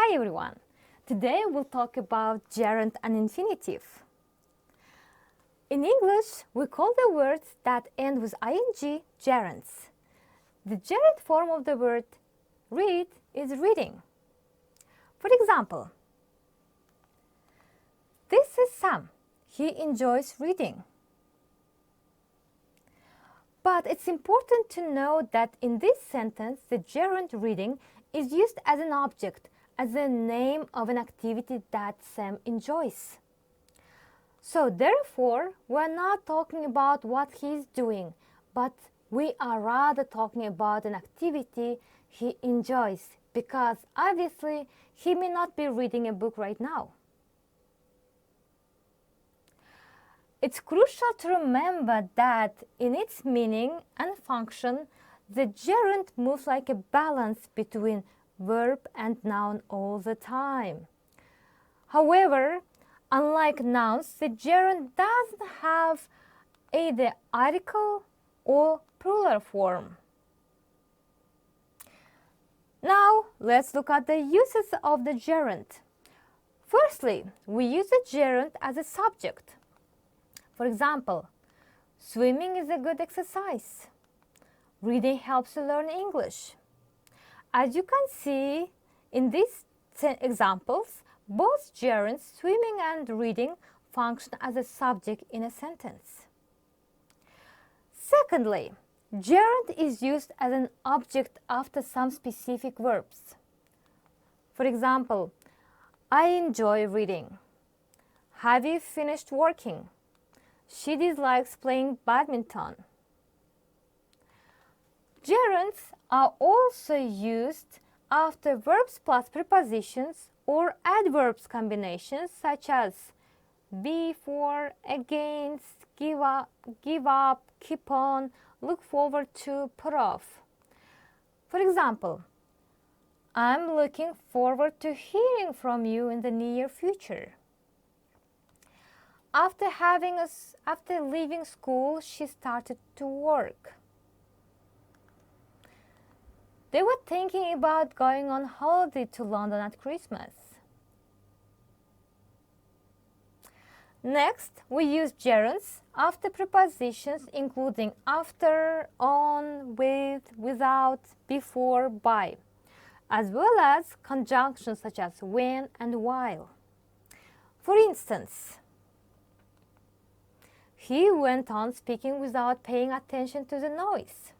Hi everyone! Today we'll talk about gerund and infinitive. In English, we call the words that end with ing gerunds. The gerund form of the word read is reading. For example, this is Sam. He enjoys reading. But it's important to note that in this sentence, the gerund reading is used as an object, as the name of an activity that Sam enjoys. So therefore, we're not talking about what he's doing, but we are rather talking about an activity he enjoys, because obviously he may not be reading a book right now. It's crucial to remember that in its meaning and function, the gerund moves like a balance between verb and noun all the time. However, unlike nouns, the gerund doesn't have either article or plural form. Now, let's look at the uses of the gerund. Firstly, we use the gerund as a subject. For example, swimming is a good exercise. Reading helps you learn English. As you can see in these examples, both gerunds, swimming and reading, function as a subject in a sentence. Secondly, gerund is used as an object after some specific verbs. For example, I enjoy reading. Have you finished working? She dislikes playing badminton. Gerunds are also used after verbs plus prepositions or adverbs combinations such as before, against, give up, keep on, look forward to, put off. For example, I'm looking forward to hearing from you in the near future. After leaving school, she started to work. They were thinking about going on holiday to London at Christmas. Next, we use gerunds after prepositions including after, on, with, without, before, by, as well as conjunctions such as when and while. For instance, he went on speaking without paying attention to the noise.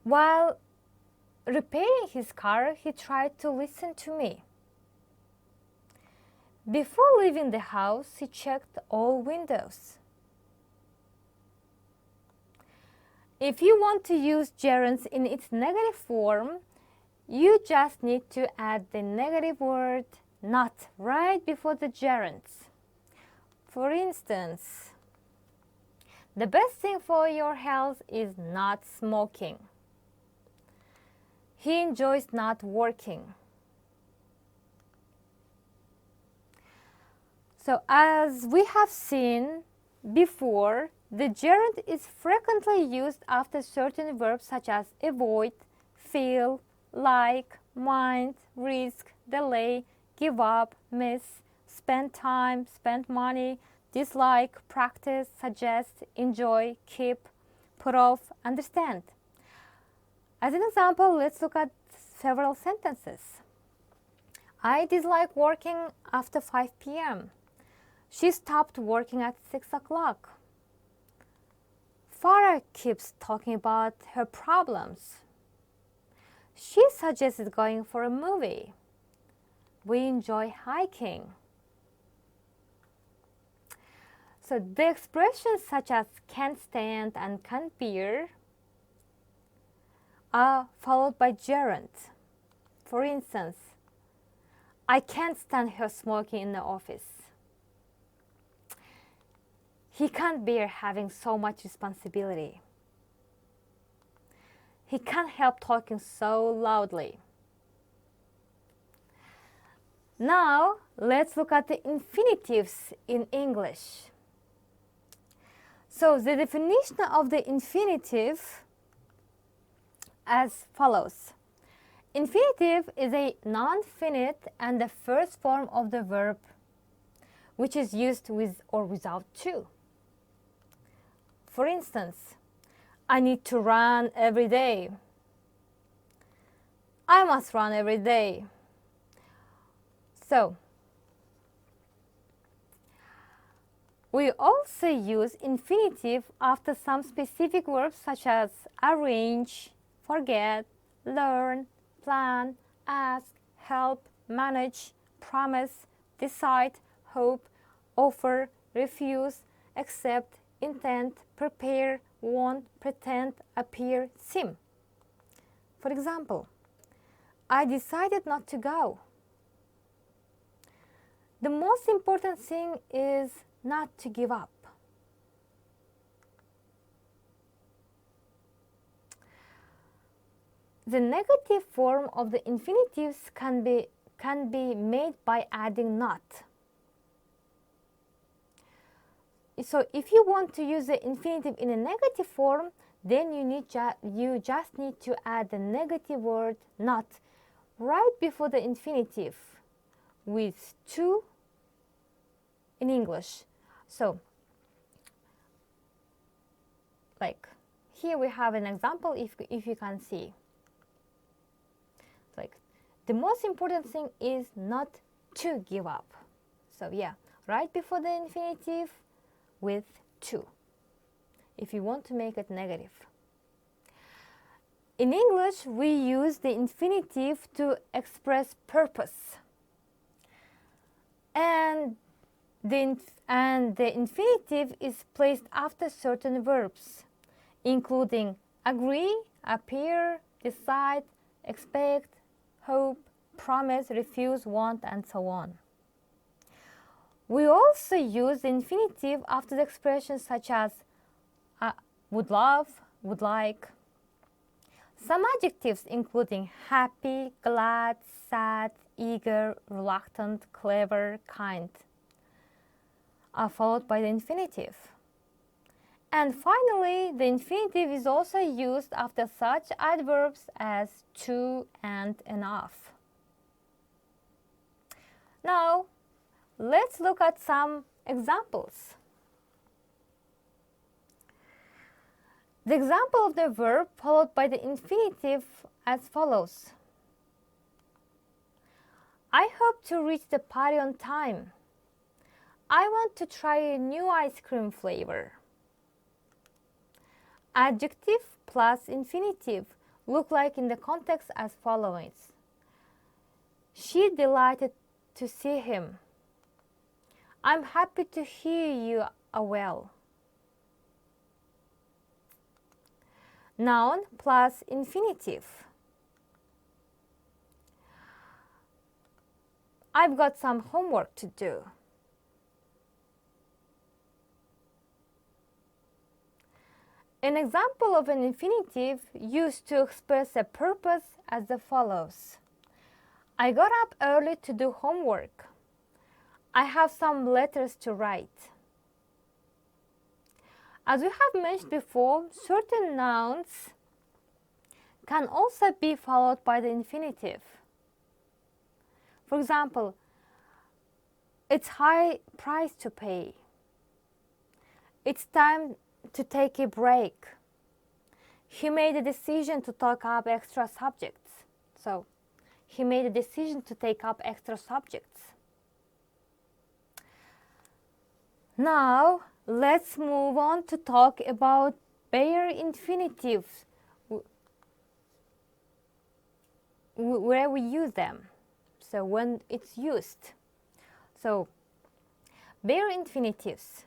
While repairing his car, he tried to listen to me. Before leaving the house, he checked all windows. If you want to use gerunds in its negative form, you just need to add the negative word not right before the gerunds. For instance, the best thing for your health is not smoking. He enjoys not working. So as we have seen before, the gerund is frequently used after certain verbs such as avoid, feel, like, mind, risk, delay, give up, miss, spend time, spend money, dislike, practice, suggest, enjoy, keep, put off, understand. As an example, let's look at several sentences. I dislike working after 5 p.m. She stopped working at 6 o'clock. Farah keeps talking about her problems. She suggested going for a movie. We enjoy hiking. So the expressions such as can't stand and can't bear are followed by gerunds. For instance, I can't stand her smoking in the office. He can't bear having so much responsibility. He can't help talking so loudly. Now, let's look at the infinitives in English. So, the definition of the infinitive as follows. Infinitive is a non-finite and the first form of the verb which is used with or without to. For instance, I need to run every day. I must run every day. So, we also use infinitive after some specific verbs such as arrange, forget, learn, plan, ask, help, manage, promise, decide, hope, offer, refuse, accept, intend, prepare, want, pretend, appear, seem. For example, I decided not to go. The most important thing is not to give up. The negative form of the infinitives can be made by adding not. So if you want to use the infinitive in a negative form, then you just need to add the negative word not right before the infinitive with to in English. So, like here we have an example if you can see. Like, the most important thing is not to give up. So yeah, right before the infinitive with to, if you want to make it negative. In English, we use the infinitive to express purpose. And the infinitive is placed after certain verbs, including agree, appear, decide, expect, hope, promise, refuse, want, and so on. We also use the infinitive after the expressions such as would love, would like. Some adjectives including happy, glad, sad, eager, reluctant, clever, kind are followed by the infinitive. And finally, the infinitive is also used after such adverbs as to and enough. Now, let's look at some examples. The example of the verb followed by the infinitive as follows. I hope to reach the party on time. I want to try a new ice cream flavor. Adjective plus infinitive look like in the context as follows. She delighted to see him. I'm happy to hear you well. Noun plus infinitive. I've got some homework to do. An example of an infinitive used to express a purpose as follows. I got up early to do homework. I have some letters to write. As we have mentioned before, certain nouns can also be followed by the infinitive. For example, it's high price to pay. It's time to take a break. He made a decision to take up extra subjects. So, he made a decision to take up extra subjects. Now, let's move on to talk about bare infinitives, where we use them. So, when it's used. So, bare infinitives.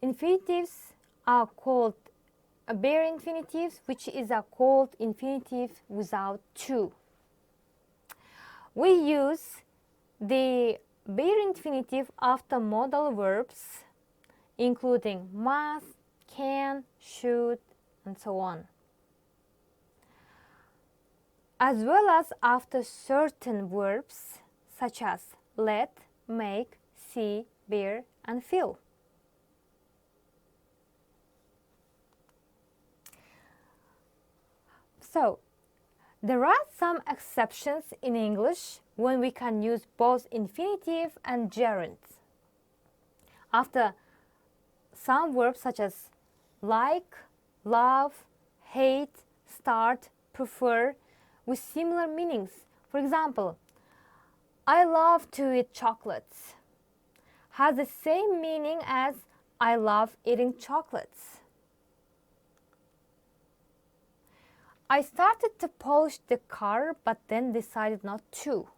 Infinitives are called bare infinitives, which is called infinitive without to. We use the bare infinitive after modal verbs, including must, can, should, and so on, as well as after certain verbs such as let, make, see, bear, and feel. So, There are some exceptions in English when we can use both infinitive and gerund. After some verbs such as like, love, hate, start, prefer, with similar meanings. For example, I love to eat chocolates has the same meaning as I love eating chocolates. I started to polish the car but then decided not to.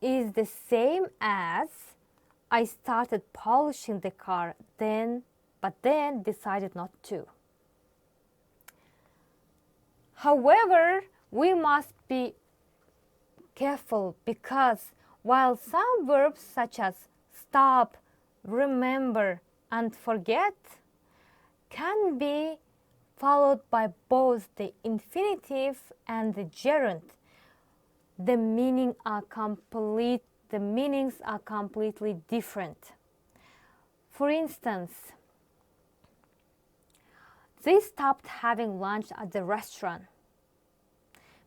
Is the same as I started polishing the car but then decided not to. However, we must be careful because while some verbs such as stop, remember, and forget can be followed by both the infinitive and the gerund, the meanings are completely different. For instance, they stopped having lunch at the restaurant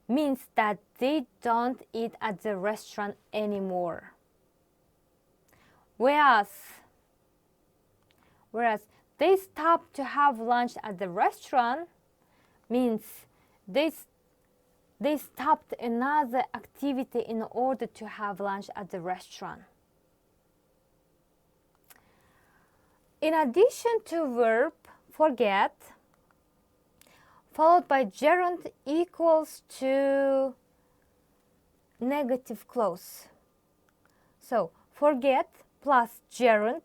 means that they don't eat at the restaurant anymore. Whereas they stopped to have lunch at the restaurant means they stopped another activity in order to have lunch at the restaurant. In addition to verb forget, followed by gerund equals to negative clause. So forget plus gerund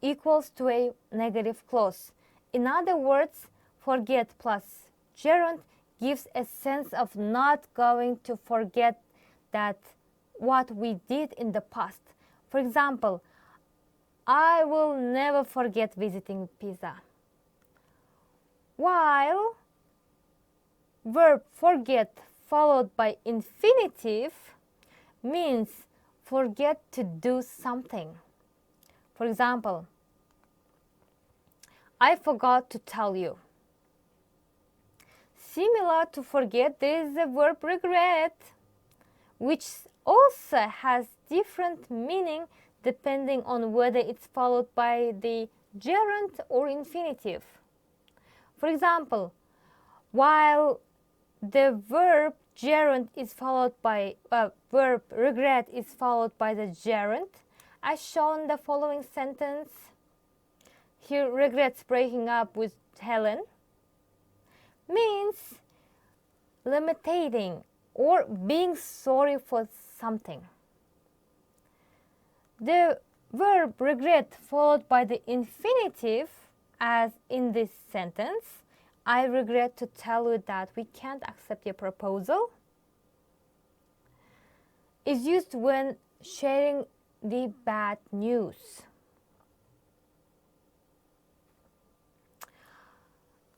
equals to a negative clause. In other words, forget plus gerund gives a sense of not going to forget that what we did in the past. For example, I will never forget visiting Pisa. While verb forget followed by infinitive means forget to do something. For example, I forgot to tell you. Similar to forget, there is the verb regret, which also has different meaning depending on whether it's followed by the gerund or infinitive. For example, while the verb gerund is followed by verb regret is followed by the gerund, as shown in the following sentence. He regrets breaking up with Helen means lamenting or being sorry for something. The verb regret followed by the infinitive, as in this sentence, I regret to tell you that we can't accept your proposal, is used when sharing the bad news.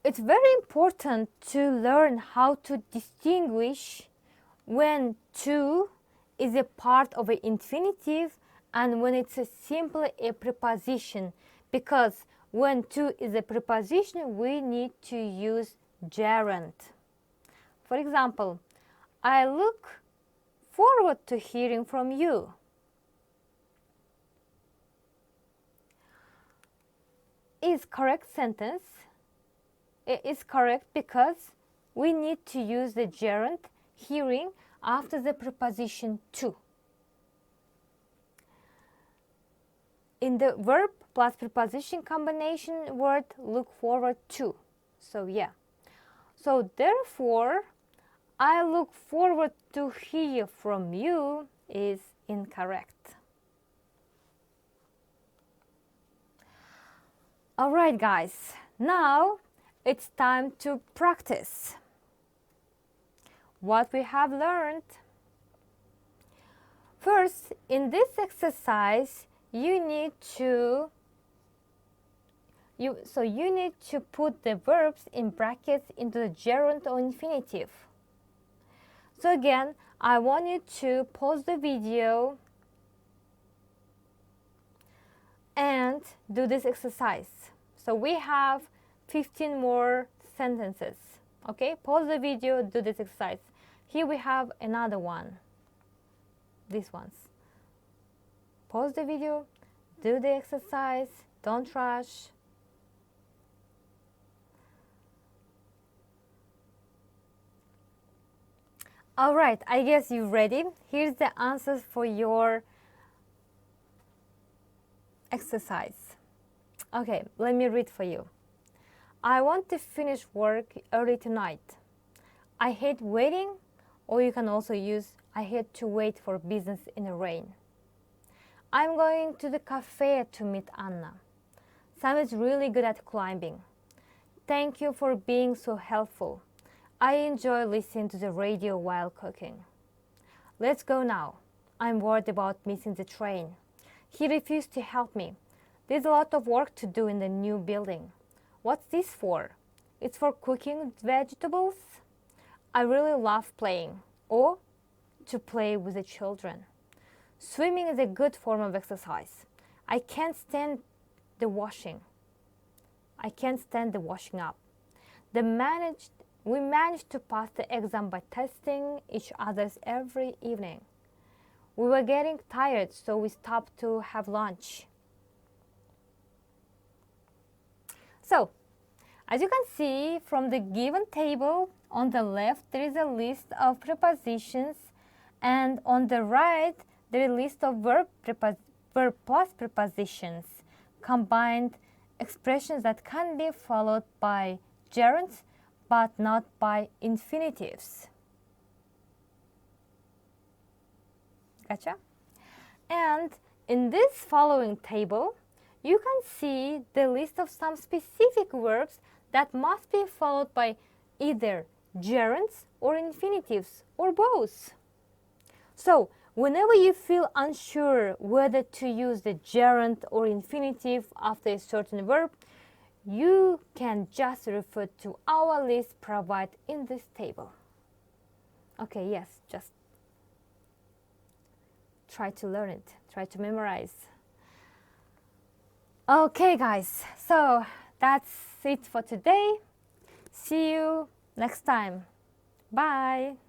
It's very important to learn how to distinguish when to is a part of an infinitive and when it's simply a preposition, because when to is a preposition, we need to use gerund. For example, I look forward to hearing from you. Is correct sentence. It is correct because we need to use the gerund hearing after the preposition to. In the verb plus preposition combination word, look forward to. So yeah. So therefore, I look forward to hear from you is incorrect. Alright guys, now it's time to practice what we have learned. First, in this exercise, you need to put the verbs in brackets into the gerund or infinitive. So again, I want you to pause the video and do this exercise. So we have 15 more sentences. Okay, pause the video, do this exercise. Here we have another one. These ones. Pause the video, do the exercise, don't rush. Alright, I guess you're ready. Here's the answers for your exercise. Okay, let me read for you. I want to finish work early tonight. I hate waiting, or you can also use I hate to wait for business in the rain. I'm going to the cafe to meet Anna. Sam is really good at climbing. Thank you for being so helpful. I enjoy listening to the radio while cooking. Let's go now. I'm worried about missing the train. He refused to help me. There's a lot of work to do in the new building. What's this for? It's for cooking vegetables. I really love playing, or to play with the children. Swimming is a good form of exercise. I can't stand the washing up. We managed to pass the exam by testing each other's every evening. We were getting tired, so we stopped to have lunch. So, as you can see from the given table, on the left there is a list of prepositions, and on the right there is a list of verb plus prepositions, combined expressions that can be followed by gerunds but not by infinitives. Gotcha? And in this following table, you can see the list of some specific verbs that must be followed by either gerunds or infinitives or both. So, whenever you feel unsure whether to use the gerund or infinitive after a certain verb, you can just refer to our list provided in this table. Okay, yes, just try to learn it, try to memorize. Okay, guys, so that's it for today. See you next time. Bye.